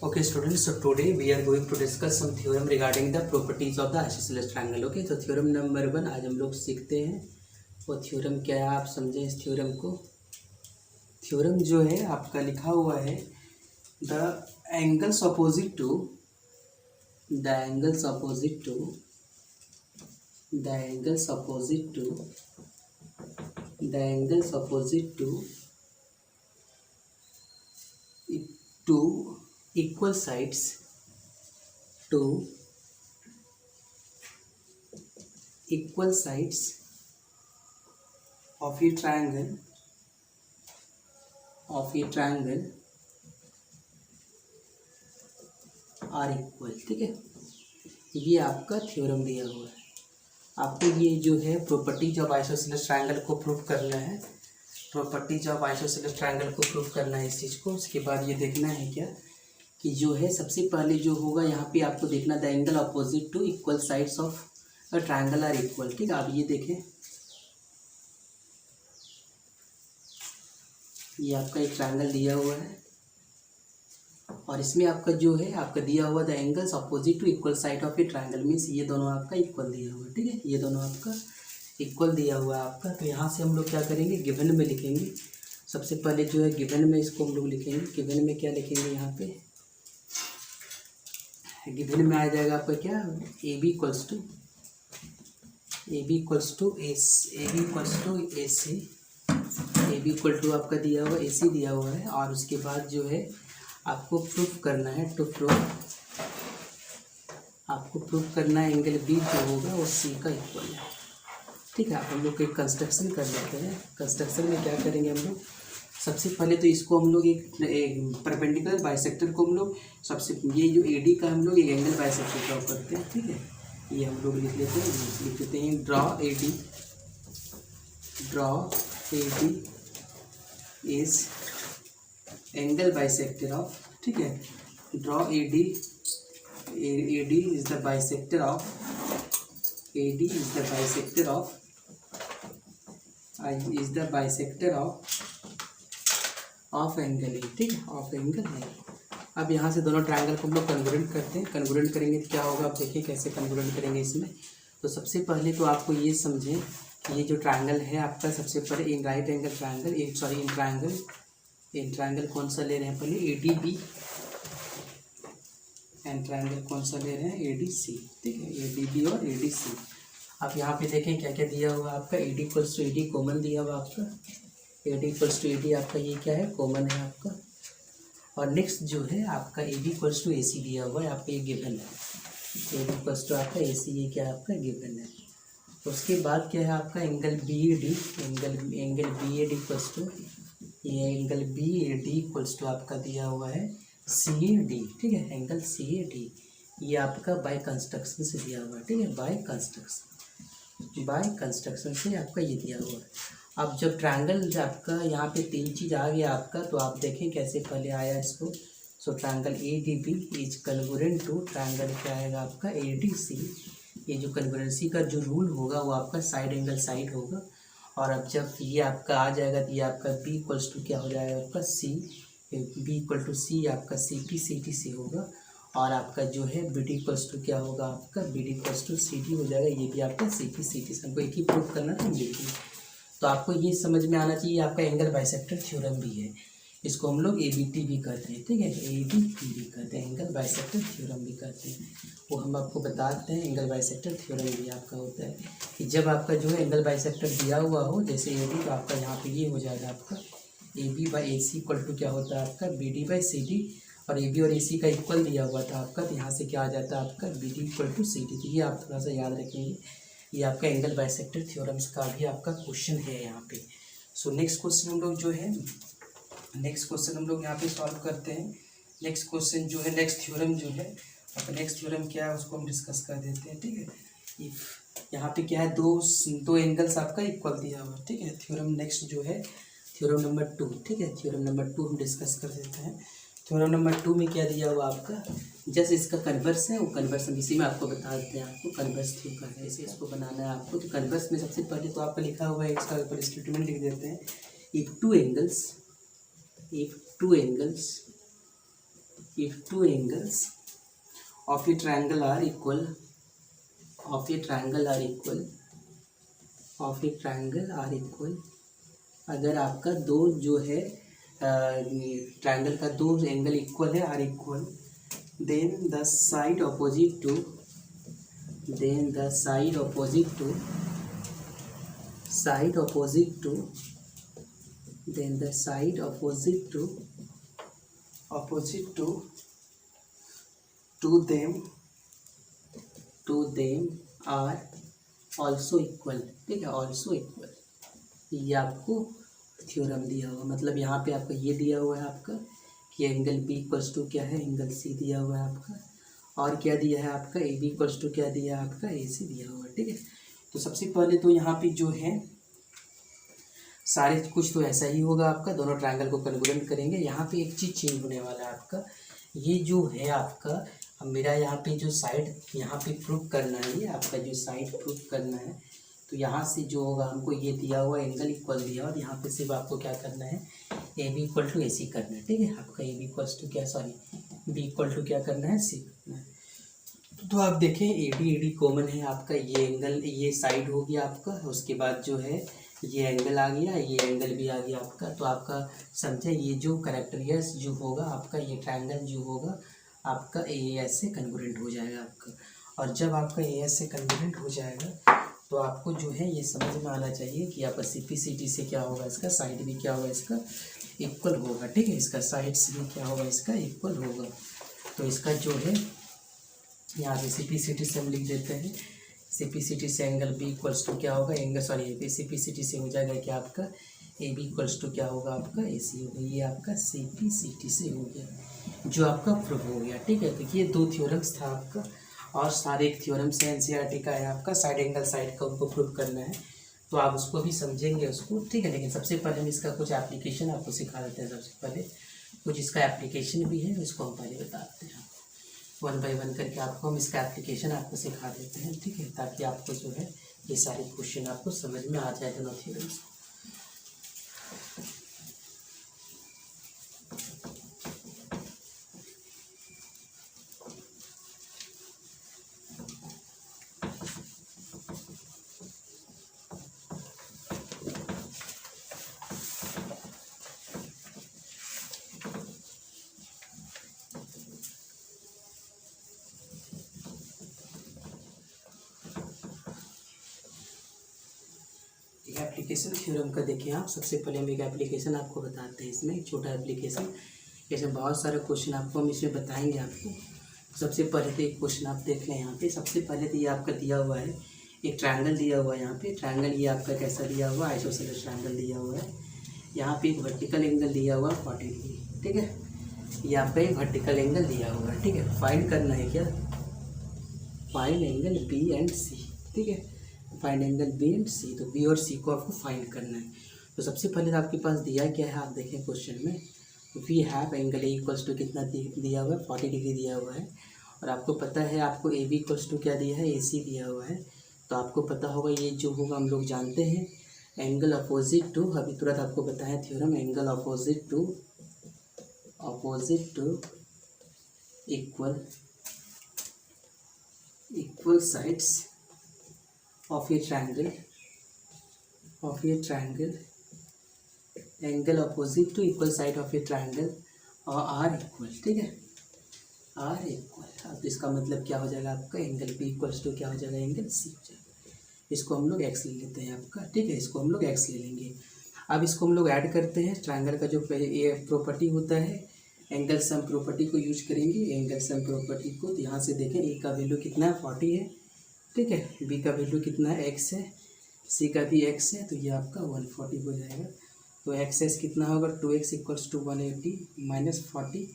Okay students, so today we are going to discuss some theorem regarding the properties of the isosceles triangle. Okay, तो theorem number 1 आज हम लोग सीखते हैं। वो theorem क्या है आप समझें इस theorem को। theorem जो है आपका लिखा हुआ है the angles opposite to the angles opposite to the angles opposite to the angles opposite to equal sides to equal sides of a triangle are equal। ठीक है, ये आपका थ्योरम दिया हुआ है। आपको ये जो है प्रॉपर्टीज ऑफ आइसोसेलेस ट्रायंगल को प्रूव करना है। प्रॉपर्टीज ऑफ आइसोसेलेस ट्रायंगल को प्रूव करना है इस चीज़ को। उसके बाद ये देखना है क्या कि जो है सबसे पहले जो होगा यहाँ पे आपको देखना the angle opposite to equal sides of a triangle are equal. ठीक है, आप ये देखें, ये आपका एक ट्रायंगल दिया हुआ है और इसमें आपका जो है आपका दिया हुआ the angles opposite to equal side of a triangle means ये दोनों आपका इक्वल दिया हुआ है। ठीक है, ये दोनों आपका इक्वल दिया हुआ है आपका। तो यहाँ से हम लोग क्या करेंगे, गिवन में लिखेंगे। सबसे पहले जो है गिवन में इसको हम लोग लिखेंगे। गिवन में क्या लिखेंगे, यहाँ पे गिवन में आ जाएगा आपका क्या, A B equals to A B equals to A B equals to A C, A B equal to आपका दिया हुआ ए सी दिया हुआ है। और उसके बाद जो है आपको प्रूफ करना है, आपको प्रूफ करना है एंगल बी जो होगा वो सी का इक्वल है। ठीक है, आप हम लोग एक कंस्ट्रक्शन कर लेते हैं। कंस्ट्रक्शन में क्या करेंगे हम लोग, सबसे पहले तो इसको हम लोग एक परपेंडिकुलर बाइसेक्टर को हम लोग सबसे ये जो ए डी का हम लोग एक एंगल बाइसेक्टर ड्रॉ करते हैं। ठीक है, ये हम लोग लिख लेते हैं draw A D is angle bisector of. ठीक है, draw A D is the bisector of of angle A. ठीक है, ऑफ एंगल ए। अब यहाँ से दोनों ट्रायंगल को हम लोग कन्ग्रुएंट करते हैं। कन्ग्रुएंट करेंगे तो क्या होगा, आप देखिए कैसे कन्ग्रुएंट करेंगे इसमें। तो सबसे पहले तो आपको ये समझें कि ये जो ट्रायंगल है आपका, सबसे पहले इन राइट एंगल ट्रायंगल इन ट्रायंगल कौन सा ले रहे हैं, पहले A D B, and triangle कौन सा ले रहे हैं, ए डी सी। ठीक है, ए डी बी और ए डी सी। आप यहाँ पे देखें क्या क्या दिया हुआ आपका, A D equals to A D common दिया हुआ आपका, A D equals to A D आपका ये क्या है, कॉमन है आपका। और नेक्स्ट जो है आपका A B equals to A सी दिया हुआ है आपका, ये गिवन है। ए बी इक्वल्स टू आपका ए सी, ये क्या है आपका, गिवन है। उसके बाद क्या है आपका angle B A D, angle B A D equals to ये angle B A D equals to आपका दिया हुआ है सी ए डी। ठीक है, एंगल सी ए डी ये आपका बाय कंस्ट्रक्शन से दिया हुआ है। ठीक है, बाय कंस्ट्रक्शन से आपका ये दिया हुआ है। अब जब ट्रायंगल आपका यहाँ पे तीन चीज़ आ गया आपका, तो आप देखें कैसे पहले आया इसको। So triangle A D B is convergent to triangle क्या आएगा आपका, ए डी सी। ये जो कन्वर्जेंसी का जो रूल होगा वो आपका साइड एंगल साइड होगा। और अब जब ये आपका आ जाएगा तो ये आपका बी इक्वल्स टू क्या हो जाएगा आपका सी, बी इक्वल टू सी आपका सी टी सी होगा। और आपका जो है बी डी इक्वल्स टू क्या होगा आपका, B D equals to C D हो जाएगा। ये भी आपका सी टी सी हमको एक ही प्रूफ करना है देखिए। तो आपको ये समझ में आना चाहिए आपका एंगल बाइसेक्टर थ्योरम भी है, इसको हम लोग ए बी टी भी कहते हैं। ठीक है, ए बी टी भी कहते हैं, एंगल बाइसेक्टर थ्योरम भी कहते हैं। वो हम आपको बताते हैं एंगल बाइसेक्टर थ्योरम भी आपका होता है कि जब आपका जो है एंगल बाइसेक्टर दिया हुआ हो जैसे ए बी, तो आपका यहाँ पे ये हो जाएगा आपका A B by A C equal to क्या होता है आपका B D by C D. और ए बी और ए सी का इक्वल दिया हुआ था आपका, तो यहाँ से क्या आ जाता है आपका B D equal to C D. तो ये आप थोड़ा सा याद रखेंगे, ये आपका एंगल बाइसेक्टर थ्योरम्स का भी आपका क्वेश्चन है यहाँ पे। सो नेक्स्ट क्वेश्चन हम लोग यहाँ पे सॉल्व करते हैं। नेक्स्ट क्वेश्चन जो है, नेक्स्ट थ्योरम जो है आपका, नेक्स्ट थ्योरम क्या है उसको हम डिस्कस कर देते हैं। ठीक है, इफ यहाँ पे क्या है, दो एंगल्स आपका इक्वल दिया हुआ। ठीक है, थ्योरम नेक्स्ट जो है थ्योरम नंबर 2। ठीक है, थ्योरम नंबर 2 हम डिस्कस कर देते हैं। थ्योरम नंबर 2 में क्या दिया हुआ आपका, जैसे इसका कन्वर्स है, वो कन्वर्स हम इसी में आपको बता देते हैं। आपको कन्वर्स क्यों करना है, इसे इसको बनाना है आपको। तो कन्वर्स में सबसे पहले तो आपका लिखा हुआ है, इसका ऊपर स्टेटमेंट लिख देते हैं। If two angles if two angles of a triangle are equal, of a triangle are equal, of a triangle are equal, अगर आपका दो जो है ट्रायंगल का दो एंगल इक्वल है, are equal, then the side opposite to, then the side opposite to, side opposite to, then the side opposite to, opposite to them, to them are also equal, ठीक है, also equal, ये आपको theorem दिया हुआ, मतलब यहाँ पे आपका ये दिया हुआ है आपका कि एंगल बी इक्वल्स टू क्या है, एंगल सी दिया हुआ है आपका, और क्या दिया है आपका ए बी इक्वल्स टू क्या दिया है आपका ए सी दिया हुआ है, ठीक है। तो सबसे पहले तो यहाँ पे जो है सारे कुछ तो ऐसा ही होगा आपका, दोनों ट्रायंगल को कन्ग्रुएंट करेंगे। यहाँ पे एक चीज़ चेंज होने वाला है आपका, ये जो है आपका, अब मेरा यहाँ पे जो साइड यहाँ पे प्रूफ करना है, ये आपका जो साइड प्रूफ करना है, तो यहाँ से जो होगा हमको ये दिया हुआ एंगल इक्वल दिया, और यहाँ पे सिर्फ आपको क्या करना है, ए बी इक्वल टू ए सी करना है, ठीक है। आपका ए बी इक्वल्स टू क्या, सॉरी बी इक्वल टू क्या करना है, सी करना है। तो आप देखें ए डी कॉमन है आपका, ये एंगल ये साइड हो गया आपका, उसके बाद जो है ये एंगल आ गया, ये एंगल भी आ गया आपका। तो आपका समझे ये जो कैरेक्टरियस जो होगा आपका, ये ट्रायंगल जो होगा आपका ए एस से कन्ग्रुएंट हो जाएगा आपका। और जब आपका ए एस से कन्ग्रुएंट हो जाएगा तो आपको जो है ये समझ में आना चाहिए कि आपका सी पी सी टी से क्या होगा, इसका साइड भी क्या होगा, इसका इक्वल होगा, ठीक है। इसका साइड से भी क्या होगा, इसका इक्वल होगा। तो इसका जो है यहाँ से सी पी सी टी से हम लिख देते हैं, सी पी सी टी से एंगल बी इक्वल्स टू क्या होगा, angle sorry C P C T से हो जाएगा क्या आपका ए बी इक्वल्स टू क्या होगा आपका ए सी होगा। ये आपका सी पी सी टी से हो गया, जो आपका प्रूफ हो गया, ठीक है। तो ये दो थ्योरम्स था आपका, और सारे एक थ्योरम से एनसीईआरटी का है आपका, साइड एंगल साइड का उनको प्रूफ करना है, तो आप उसको भी समझेंगे उसको, ठीक है। लेकिन सबसे पहले हम इसका कुछ एप्लीकेशन आपको सिखा देते हैं। सबसे पहले कुछ इसका एप्लीकेशन भी है, इसको हम पहले बताते हैं, वन बाय वन करके आपको हम इसका एप्लीकेशन आपको सिखा देते हैं, ठीक है, ताकि आपको जो है ये सारे क्वेश्चन आपको समझ में आ जाए दोनों थ्योरम्स। एप्लीकेशन थ्योरम का देखिए आप, सबसे पहले हम एक एप्लीकेशन आपको बताते हैं, इसमें एक छोटा एप्लीकेशन, जैसे बहुत सारे क्वेश्चन आपको हम इसमें बताएंगे आपको। सबसे पहले तो एक क्वेश्चन आप देख लें यहाँ पे, सबसे पहले तो ये आपका दिया हुआ है, एक ट्रायंगल दिया हुआ है यहाँ पे, ट्रायंगल ये आपका कैसा दिया हुआ है, आइसोसेलेस ट्रायंगल दिया हुआ है। यहाँ पे एक वर्टिकल एंगल दिया हुआ है 40 डिग्री, ठीक है, ये आपका एक वर्टिकल एंगल दिया हुआ है, ठीक है। फाइंड करना है क्या, फाइंड एंगल बी एंड सी, ठीक है, फाइंड एंगल बी एंड सी। तो बी और सी को आपको फाइंड करना है। तो सबसे पहले तो आपके पास दिया क्या है, आप देखें क्वेश्चन में, we have angle A equals to कितना दिया हुआ है, 40 डिग्री दिया हुआ है, और आपको पता है आपको ए बी इक्वल्स टू क्या दिया है, ए सी दिया हुआ है। तो आपको पता होगा ये जो होगा हम लोग जानते हैं एंगल अपोजिट टू, अभी तुरंत आपको बताया theorem, angle opposite to equal sides of a triangle, angle opposite to equal side of a triangle are equal, ठीक है, आर इक्वल। अब इसका मतलब क्या हो जाएगा आपका, एंगल बी इक्वल्स टू क्या हो जाएगा, एंगल सी हो जाएगा। इसको हम लोग एक्स ले लेते हैं आपका, ठीक है, इसको हम लोग एक्स ले लेंगे। अब इसको हम लोग ऐड करते हैं, ट्रायंगल का जो ये प्रॉपर्टी होता है एंगल सम प्रॉपर्टी को यूज करेंगे, एंगल सम प्रॉपर्टी को। तो यहाँ से देखें ए का वैल्यू कितना है, 40 है, ठीक है, बी का वैल्यू कितना है, एक्स है, सी का भी एक्स है, तो ये आपका 140 हो जाएगा। तो एक्स एस कितना होगा, 2x इक्वल्स टू 180 माइनस 40।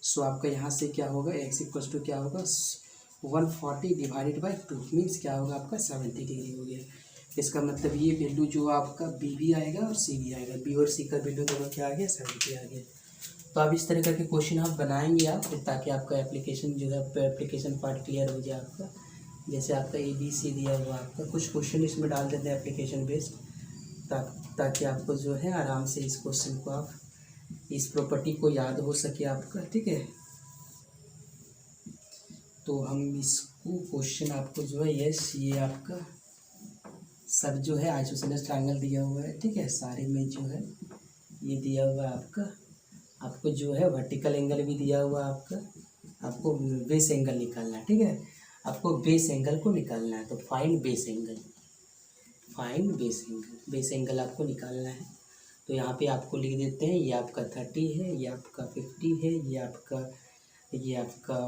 सो आपका यहाँ से क्या होगा, एक्स इक्वल्स टू क्या होगा, 140 डिवाइडेड बाई 2 मीन्स क्या होगा आपका 70 डिग्री हो गया। इसका मतलब ये वैल्यू जो आपका बी भी आएगा और सी भी आएगा, बी और सी का वैल्यू दोनों क्या आ गया, 70 आ गया। तो आप इस तरह के क्वेश्चन आप बनाएंगे आप, ताकि आपका एप्लीकेशन जो है एप्लीकेशन पार्ट क्लियर हो जाए आपका। जैसे आपका ए बी सी दिया हुआ आपका, कुछ क्वेश्चन इसमें डाल देते हैं एप्लीकेशन बेस्ड, ताकि आपको जो है आराम से इस क्वेश्चन को आप इस प्रॉपर्टी को याद हो सके आपका, ठीक है। तो हम इसको क्वेश्चन आपको जो है यस, ये आपका सब जो है आइसोसेलेस ट्रायंगल दिया हुआ है, ठीक है। सारे में जो है ये दिया हुआ है आपको जो है वर्टिकल एंगल भी दिया हुआ है आपको बेस एंगल निकालना है, ठीक है। आपको बेस एंगल को निकालना है, तो find base angle, base angle आपको निकालना है। तो यहाँ पे आपको लिख देते हैं, ये आपका 30 है, ये आपका 50 है, ये आपका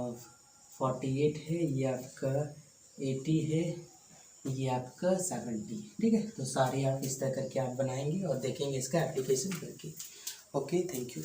48 है, ये आपका 80 है, ये आपका 70 है, ठीक है। तो सारे आप इस तरह करके आप बनाएंगे और देखेंगे इसका एप्लीकेशन करके। Okay, thank you.